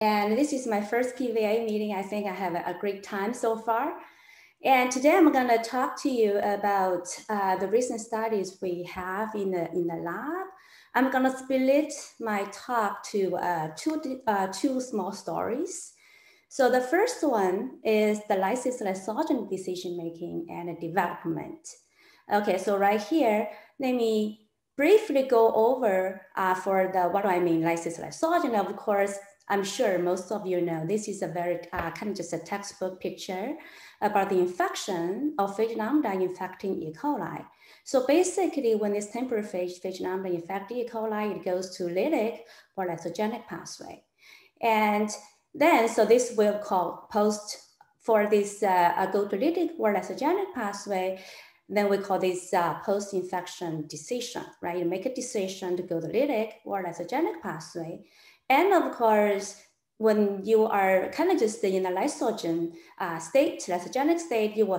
And this is my first PVA meeting. I think I have a great time so far. And today I'm going to talk to you about the recent studies we have in the lab. I'm going to split my talk to two small stories. So the first one is the lysis-lysogeny decision-making and development. Okay, so right here, let me briefly go over for the, what do I mean, lysis-lysogeny. Of course, I'm sure most of you know, this is a very kind of just a textbook picture about the infection of phage lambda infecting E. coli. So basically, when this temporary phage lambda infect E. coli, it goes to lytic or lysogenic pathway. And then, so this will call post for this go to lytic or lysogenic pathway. Then we call this post-infection decision, right? You make a decision to go to lytic or lysogenic pathway. And of course, when you are kind of just in a lysogen state, lysogenic state, you will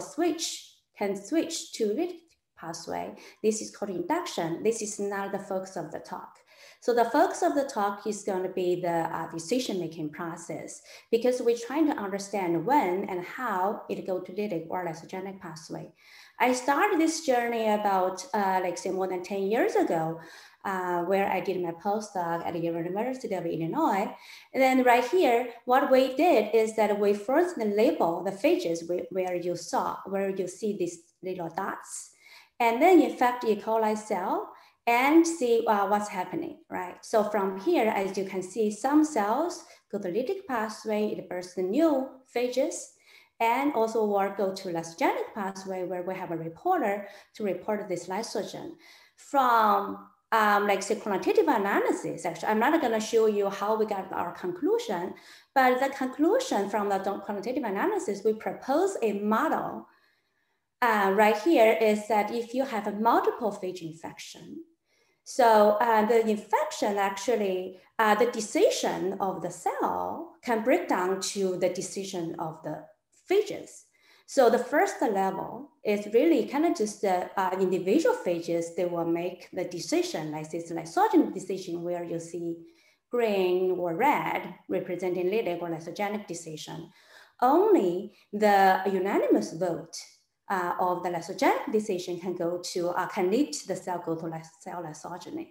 can switch to lytic pathway. This is called induction. This is not the focus of the talk. So the focus of the talk is going to be the decision-making process, because we're trying to understand when and how it goes to lytic or lysogenic pathway. I started this journey about, like say, more than 10 years ago, where I did my postdoc at the University of Illinois. And then right here, what we did is that we first label the phages where you see these little dots, and then infect E. coli cell and see what's happening, right? So from here, as you can see, some cells go to lytic pathway, it bursts the new phages, and also will go to lysogenic pathway where we have a reporter to report this lysogen. From like say quantitative analysis, actually, I'm not gonna show you how we got our conclusion, but the conclusion from the quantitative analysis, we propose a model right here is that if you have a multiple phage infection, so the infection actually, the decision of the cell can break down to the decision of the phages. So the first level is really kind of just the individual phages, they will make the decision, like this lysogenic decision where you see green or red representing lytic or lysogenic decision. Only the unanimous vote of the lysogenic decision can go to, can lead the cell go to cell lysogeny.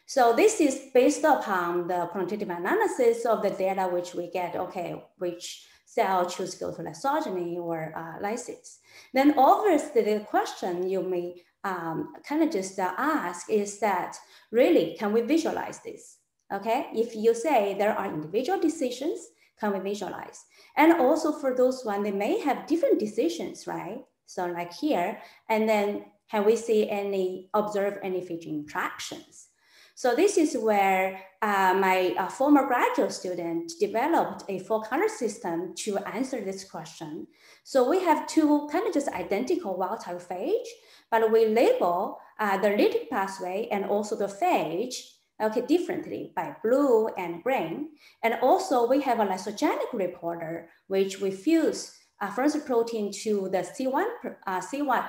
So this is based upon the quantitative analysis of the data which we get, okay, which cell choose to go to lysogeny or lysis. Then obviously the question you may kind of just ask is that, really, can we visualize this? Okay, if you say there are individual decisions, can we visualize? And also for those one, they may have different decisions, right? So like here, and then can we see observe any phage interactions? So this is where my former graduate student developed a full color system to answer this question. So we have two kind of just identical wild-type phage, but we label the lytic pathway and also the phage, okay, differently by blue and green. And also we have a lysogenic reporter, which we fuse first protein to the C1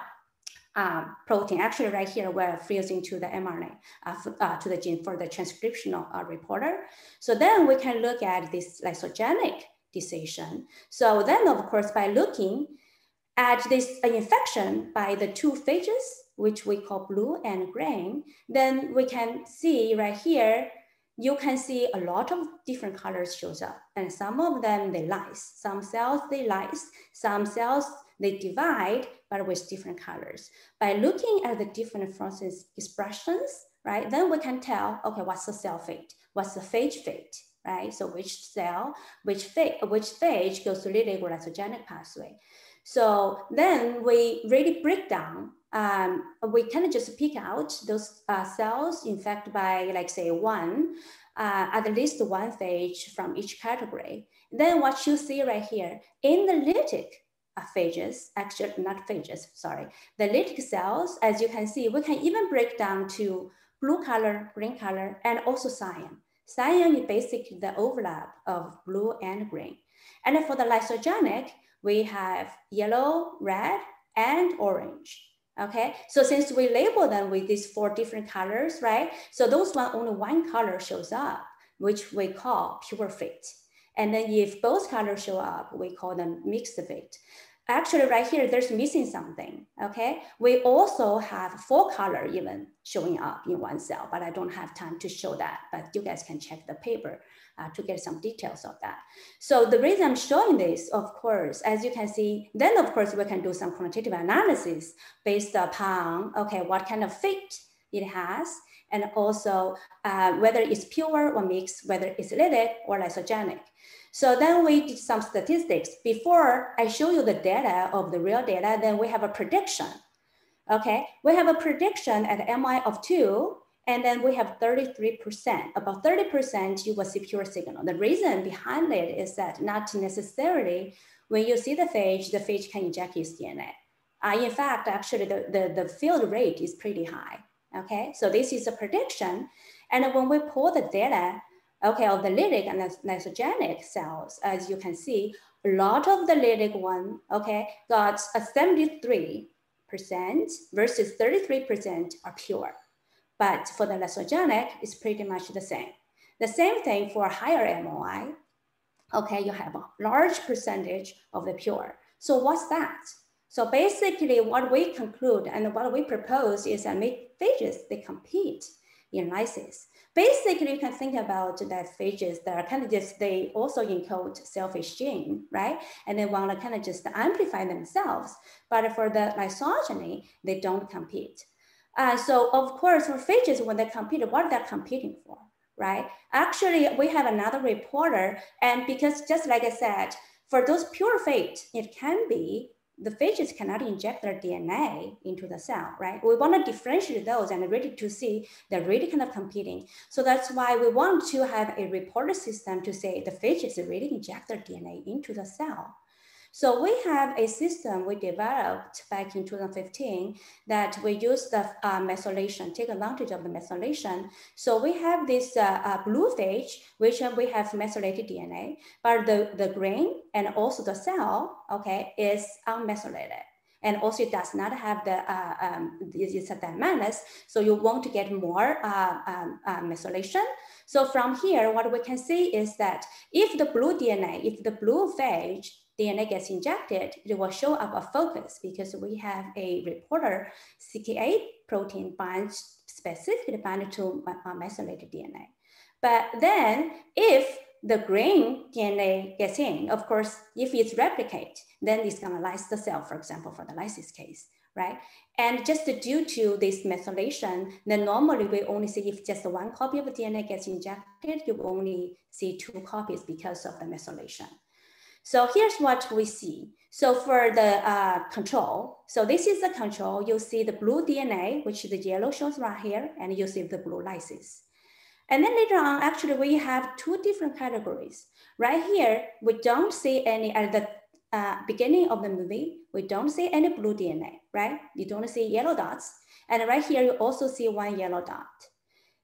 protein. Actually right here, we're fusing to the mRNA, to the gene for the transcriptional reporter. So then we can look at this lysogenic decision. So then of course, by looking at this infection by the two phages, which we call blue and green, then we can see right here, you can see a lot of different colors shows up, and some of them they lyse, some cells they lyse, some cells they divide, but with different colors. By looking at the different fluorescence expressions, right, then we can tell, okay, what's the cell fate, what's the phage fate, right? So which cell, which phage goes to lytic or lysogenic pathway. So then we really break down. We kind of just pick out those cells infected by, like say, at least one phage from each category. Then what you see right here, in the lytic phages, actually not phages, sorry, the lytic cells, as you can see, we can even break down to blue color, green color, and also cyan. Cyan is basically the overlap of blue and green. And for the lysogenic, we have yellow, red, and orange. Okay, so since we label them with these 4 different colors, right? So those only one color shows up, which we call pure phage. And then if both colors show up, we call them mixed phage. Actually, right here, there's missing something, okay? We also have 4 colors even showing up in one cell, but I don't have time to show that, but you guys can check the paper to get some details of that. So the reason I'm showing this, of course, as you can see, then of course, we can do some quantitative analysis based upon, okay, what kind of phage it has, and also whether it's pure or mixed, whether it's lytic or lysogenic. So then we did some statistics. Before I show you the data of the real data, then we have a prediction. Okay, we have a prediction at MI of 2, and then we have 33%. About 30% you will see pure signal. The reason behind it is that not necessarily when you see the phage can inject its DNA. In fact, actually the field rate is pretty high. Okay, so this is a prediction. And when we pull the data, okay, of the lytic and lysogenic cells, as you can see, a lot of the lytic one, okay, got a 73% versus 33% are pure. But for the lysogenic, it's pretty much the same. The same thing for higher MOI, okay, you have a large percentage of the pure. So what's that? So basically what we conclude and what we propose is that phages, they compete in lysis. Basically, you can think about that phages that are kind of just, they also encode selfish gene, right? And they want to kind of just amplify themselves. But for the lysogeny, they don't compete. So of course, for phages, when they compete, what are they competing for, right? Actually, we have another reporter, and because just like I said, for those pure phage, it can be the phages cannot inject their DNA into the cell, right? We want to differentiate those and really to see they're really kind of competing. So that's why we want to have a reporter system to say the phages really inject their DNA into the cell. So we have a system we developed back in 2015 that we use the methylation, take advantage of the methylation. So we have this blue phage, which we have methylated DNA, but the grain and also the cell, okay, is unmethylated. And also it does not have the, it's a diamannous, so you won't get more methylation. So from here, what we can see is that if the blue DNA, if the blue phage DNA gets injected, it will show up a focus because we have a reporter CK8 protein binds specifically bind to methylated DNA. But then if the green DNA gets in, of course, if it's replicate, then it's gonna lyse the cell, for example, for the lysis case, right? And just due to this methylation, then normally we only see if just one copy of the DNA gets injected, you only see 2 copies because of the methylation. So here's what we see. So for the control, so this is the control. You'll see the blue DNA, which the yellow shows right here, and you see the blue lysis. And then later on, actually, we have 2 different categories. Right here, we don't see any, at the beginning of the movie, we don't see any blue DNA, right? You don't see yellow dots. And right here, you also see 1 yellow dot.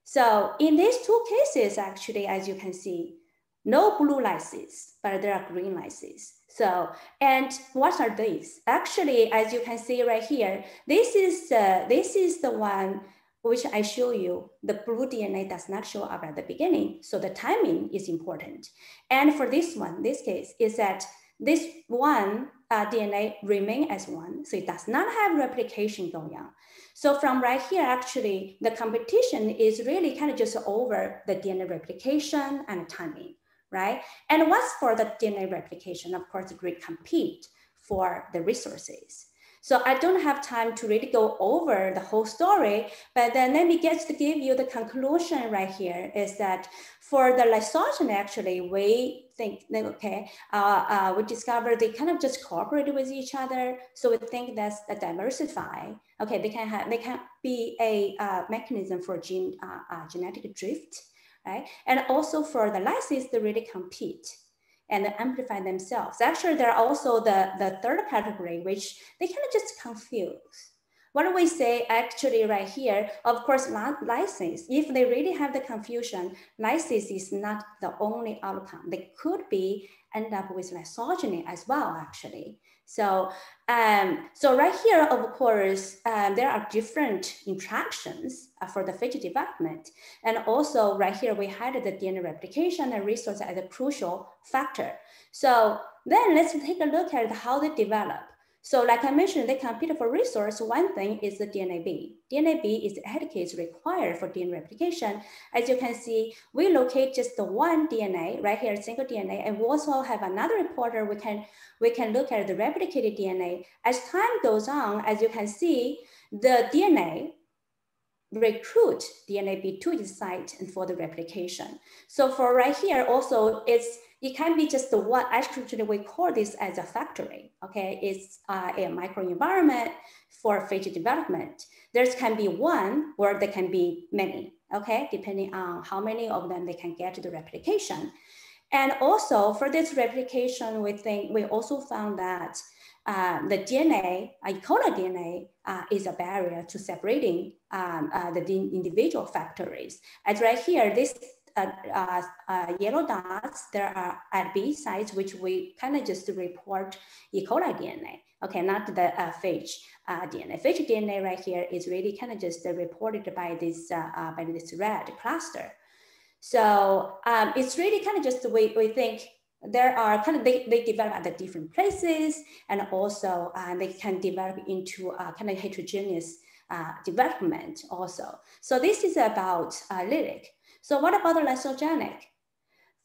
So in these 2 cases, actually, as you can see, no blue lysis, but there are green lysis. So, and what are these? Actually, as you can see right here, this is the one which I show you. The blue DNA does not show up at the beginning, so the timing is important. And for this one, this case is that this one DNA remain as 1, so it does not have replication going on. So from right here, actually, the competition is really kind of just over the DNA replication and timing. Right? And what's for the DNA replication? Of course, we compete for the resources. So I don't have time to really go over the whole story, but then let me get to give you the conclusion right here is that for the lysogeny, actually, we think that, okay, we discovered they kind of just cooperate with each other. So we think that's a diversify. Okay, they can be a mechanism for genetic drift. Right? And also for the lysis, they really compete and amplify themselves. Actually, there are also the 3rd category, which they kind of just confuse. what do we say actually right here? Of course, lysis, if they really have the confusion, lysis is not the only outcome. They could be end up with lysogeny as well, actually. So, so right here, of course, there are different interactions for the phage development. And also right here, we had the DNA replication and resource as a crucial factor. So then let's take a look at how they develop. So like I mentioned, they compete for resource. One thing is the DNAB. DNAB is the helicase required for DNA replication. As you can see, we locate just the one DNA right here, single DNA, and we also have another reporter. We can look at the replicated DNA. As time goes on, as you can see, the DNA recruit DNAB to the site and for the replication. So for right here, also it can be just the one, actually we call this as a factory, okay? It's a microenvironment for phage development. There can be one or there can be many, okay? Depending on how many of them they can get to the replication. And also for this replication, we also found that the DNA, E. coli DNA, is a barrier to separating the individual factories. As right here, this yellow dots, there are at B sites, which we kind of just report E. coli DNA, okay, not the phage DNA. Phage DNA right here is really kind of just reported by this red cluster. So it's really kind of just we think there are kind of, they develop at the different places, and also they can develop into kind of heterogeneous development also. So this is about lytic. So what about the lysogenic?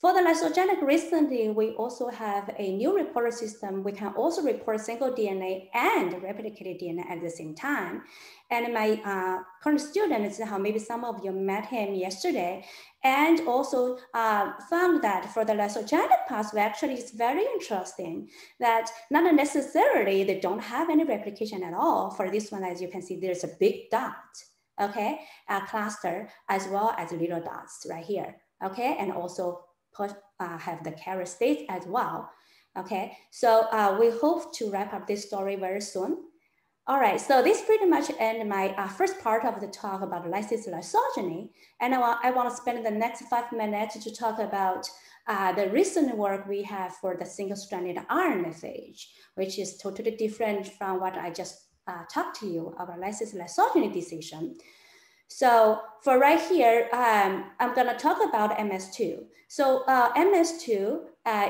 For the lysogenic, recently, we also have a new reporter system. We can also report single DNA and replicated DNA at the same time. And my current student, maybe some of you met him yesterday, and also found that for the lysogenic pathway, actually it's very interesting that not necessarily they don't have any replication at all. For this one, as you can see, there's a big dot, okay, a cluster, as well as little dots right here, okay, and also have the carrier state as well. Okay, so we hope to wrap up this story very soon. All right, so this pretty much ends my first part of the talk about lysis lysogeny. And I want to spend the next 5 minutes to talk about the recent work we have for the single-stranded RNA phage, which is totally different from what I just talked to you about lysis lysogeny decision. So for right here, I'm going to talk about MS2. So MS2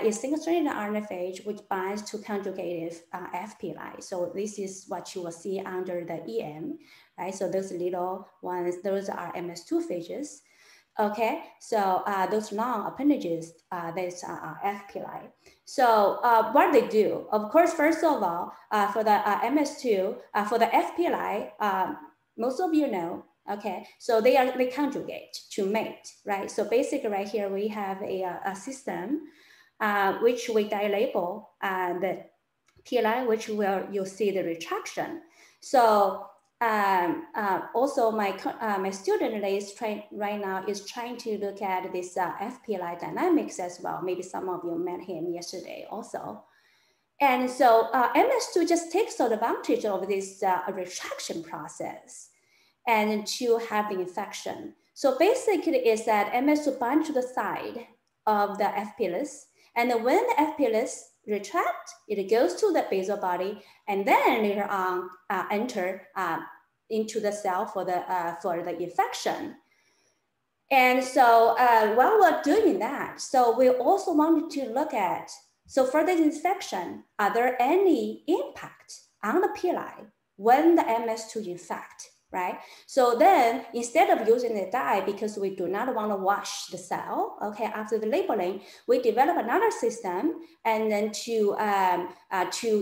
is single-stranded RNA phage, which binds to conjugative FPLI. So this is what you will see under the EM, right? So those little ones, those are MS2 phages. Okay, so those long appendages, these are FPLI. So what they do, of course, first of all, for the MS2, for the FPLI, most of you know, okay, so they conjugate to mate, right? So basically right here, we have a system which we dilabel the PLI, which you'll see the retraction. So also my student right now is trying to look at this FPLI dynamics as well. Maybe some of you met him yesterday also. And so MS2 just takes advantage of this retraction process and to have the infection. So basically is that MS2 binds to the side of the F pilus, and when the F pilus retract, it goes to the basal body, and then later on enter into the cell for the infection. And so while we're doing that, so we also wanted to look at, so for the infection, are there any impact on the PLI when the MS2 infect? Right? So then instead of using the dye, because we do not want to wash the cell, okay, after the labeling, we develop another system and then to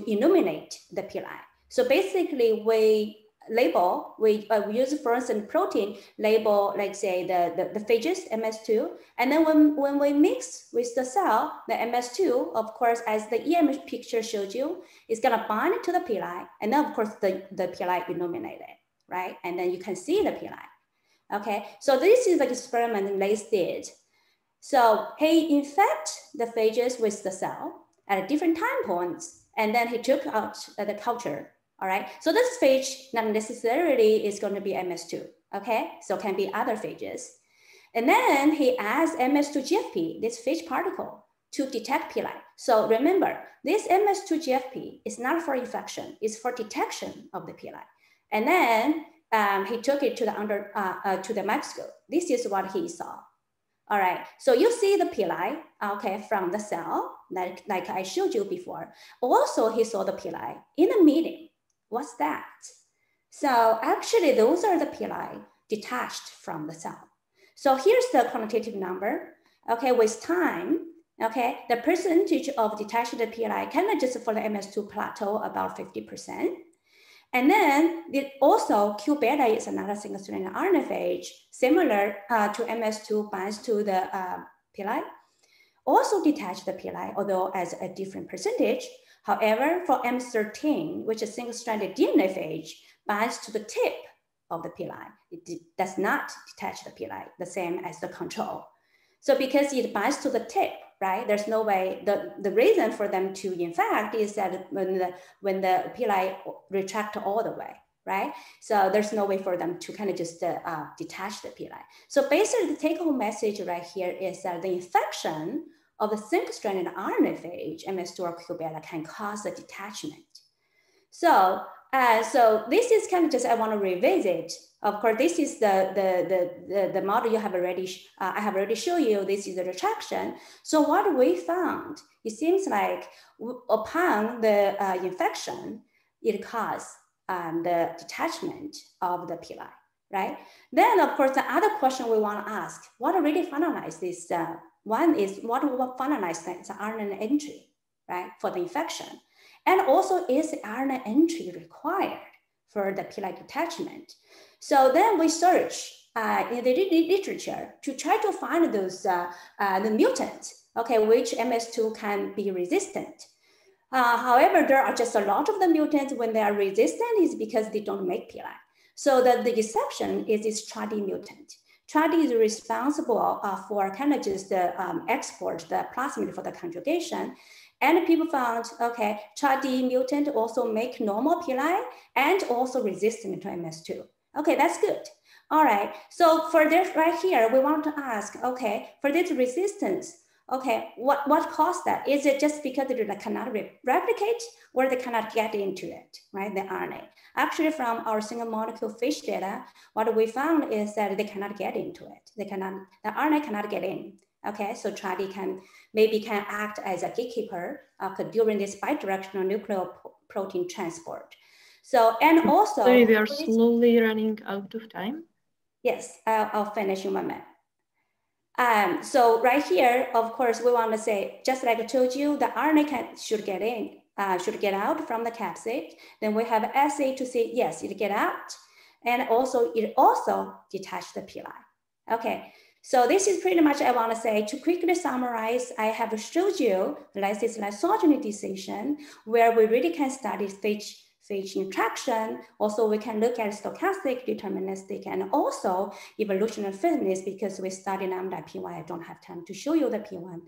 illuminate the PLI. So basically we label, we use fluorescent protein label, like say the phages, MS2, and then when we mix with the cell, the MS2, of course, as the EM picture showed you, is gonna bind to the PLI, and then of course the PLI illuminated. Right? And then you can see the PLI. Okay, so this is the experiment Lace did. So he infect the phages with the cell at different time points, and then he took out the culture All right, so this phage not necessarily is going to be MS2, okay? So it can be other phages. And then he adds MS2-GFP, this phage particle, to detect pili. So remember, this MS2-GFP is not for infection, it's for detection of the pili. And then he took it to the microscope. This is what he saw. All right, so you see the pili, okay, from the cell, like I showed you before. Also, he saw the pili in the meeting. What's that? So actually, those are the pili detached from the cell. So here's the quantitative number. Okay, with time, okay, the percentage of detached pili kind of just for the MS2 plateau about 50%. And then also Q beta is another single-stranded RNA phage, similar to MS2 binds to the pili. Also detach the pili, although as a different percentage. However, for M13, which is single-stranded DNA phage, binds to the tip of the pili. It does not detach the pili, the same as the control. So because it binds to the tip, right? There's no way, the reason for them to infect is that when the pili retract all the way, right? So there's no way for them to kind of just detach the pili. So basically the take-home message right here is that the infection of the single-stranded RNA phage, MS2 or Q beta, can cause a detachment. So this is kind of just, I want to revisit. Of course, this is the model you have already, I have already shown you. This is the retraction. So what we found, it seems like upon the infection, it caused the detachment of the pili, right? Then of course, the other question we want to ask, what really finalized this? One is what will finalize the RNA entry, right, for the infection? And also, is the RNA entry required for the pili detachment? So then we search in the literature to try to find those the mutants, okay, which MS2 can be resistant. However, there are just a lot of the mutants when they are resistant is because they don't make pili. So the exception is this TRD mutant. TRD is responsible for kind of just export the plasmid for the conjugation. And people found, okay, TRD mutant also make normal pili and also resistant to MS2. Okay, that's good. All right, so for this right here, we want to ask, okay, for this resistance, okay, what caused that? Is it just because they cannot replicate or they cannot get into it, right, the RNA? Actually, from our single molecule phage data, what we found is that they cannot get into it. The RNA cannot get in. Okay, so TRD can act as a gatekeeper during this bidirectional nucleoprotein transport. So, and also— Sorry, we are slowly running out of time. Yes, I'll finish in 1 minute. So right here, of course, we want to say, just like I told you, the RNA should get in, should get out from the capsid. Then we have assay to say, yes, it get out. And also, it also detach the pili. Okay. So this is pretty much I want to say. To quickly summarize, I have showed you the lysis-lysogeny decision where we really can study phage interaction. Also, we can look at stochastic, deterministic, and also evolutionary fitness because we study lambda P1. I don't have time to show you the P1.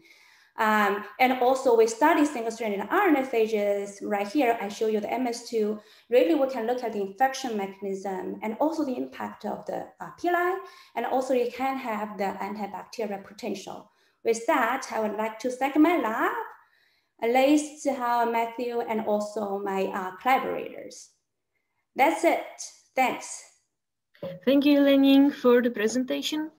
And also we study single-stranded RNA phages. Right here, I show you the MS2. Really, we can look at the infection mechanism and also the impact of the pili, and also you can have the antibacterial potential. With that, I would like to thank my lab, Lace, Matthew, and also my collaborators. That's it. Thanks. Thank you, Lanying, for the presentation.